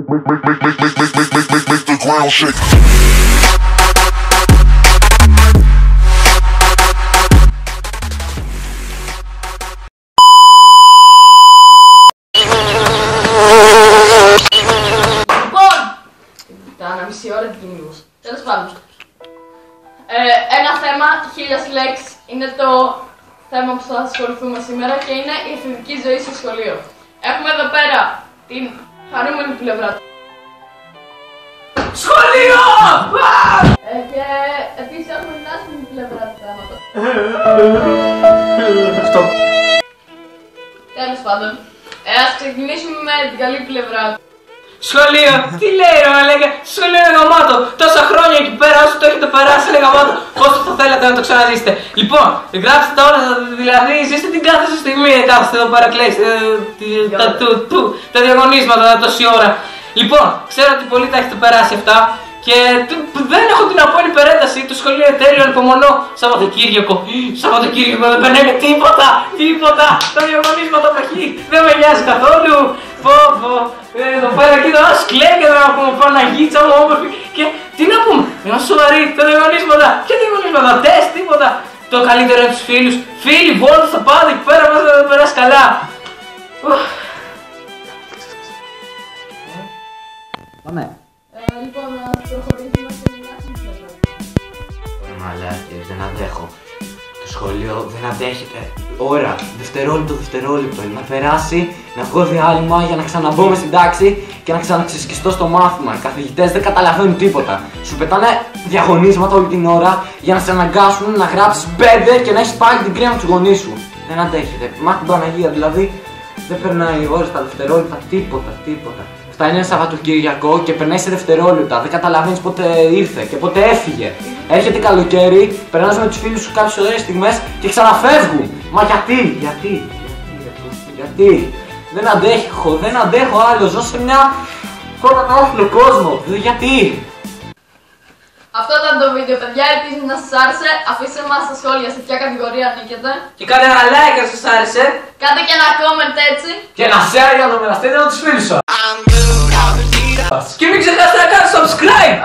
Make the ground shake. Μισή ώρα την κυνηγούς. Τέλος πάντων. Ένα θέμα, 1000 λέξεις, είναι το θέμα που θα ασχοληθούμε σήμερα και είναι η εφηβική ζωή στο σχολείο. Έχουμε εδώ πέρα την χαρούμενη πλευρά του σχολείο! Και επίσης έχουμε την άσχημη πλευρά του θέματος. Αυτό. Τέλος πάντων. Ας ξεκινήσουμε με την καλή πλευρά του. Σχολείο! Τι λέει ρε μαλάκα, σχολείο είναι γαμάτο. Τόσα χρόνια εκεί πέρα όσο το έχετε περάσει είναι γαμάτο. Πόσο θα θέλατε να το ξαναζήσετε. Λοιπόν, γράψτε τα όλα, δηλαδή ζήστε την κάθε σου στιγμή. Κάθεστε εδώ πέρα, κλαίστε τα διαγωνίσματα τόση ώρα. Λοιπόν, ξέρω ότι πολλοί τα έχετε περάσει αυτά. Και δεν έχω την απόλυτη υπερένταση, το σχολείο είναι τέλειο, ανυπομονώ. Σαββατοκύριακο δεν περνάει τίποτα. Τα διαγωνίσματα τα έχει, δεν με νοιάζει καθόλου. Εδώ πέρα κοίτα, κλαίει και να πούμε Παναγίτσα μου όμορφη. Και τι να πούμε, είμαστε σοβαροί, τα διαγωνίσματα. Ποια διαγωνίσματα, τεστ, τίποτα. Το καλύτερο είναι τους φίλους. Φίλοι, βόλτα στα πάντα εκεί πέρα, μας θα περάσει καλά. Πάμε. Λοιπόν, να προχωρήσουμε στην άσχημη πλευρά. Μαλάκες, δεν αντέχω. Το σχολείο δεν αντέχεται. Ώρα, δευτερόλεπτο να περάσει, να βγω διάλειμμα για να ξαναμπω μες στην τάξη και να ξαναξεσκιστώ στο μάθημα. Οι καθηγητές δεν καταλαβαίνουν τίποτα. Σου πετάνε διαγωνίσματα όλη την ώρα για να σε αναγκάσουν να γράψεις 5 και να έχεις πάλι την κρύα με τους γονείς σου. Δεν αντέχεται. Μάθει την Παναγία, δηλαδή δεν περνάει ώρες τα δευτερόλεπτα, τίποτα. Φτάνει ένα Σαββατοκύριακο και περνάει σε δευτερόλεπτα. Δεν καταλαβαίνεις πότε ήρθε και πότε έφυγε. Έρχεται καλοκαίρι, περνάς με τους φίλους σου κάποιες ωραίες στιγμές και ξαναφεύγουν. Μα γιατί. Δεν αντέχω άλλο. Ζω σε μια χώρα με άθλιο κόσμο. Γιατί. Αυτό ήταν το βίντεο, παιδιά. Ελπίζω να σας άρεσε. Αφήστε μας στα σχόλια σε ποια κατηγορία ανήκετε. Και κάντε ένα like αν σας άρεσε. Κάντε και ένα comment έτσι. Και ένα share για να το μοιραστείτε με τους φίλους σας. Και μην ξεχάσετε να κάνετε subscribe.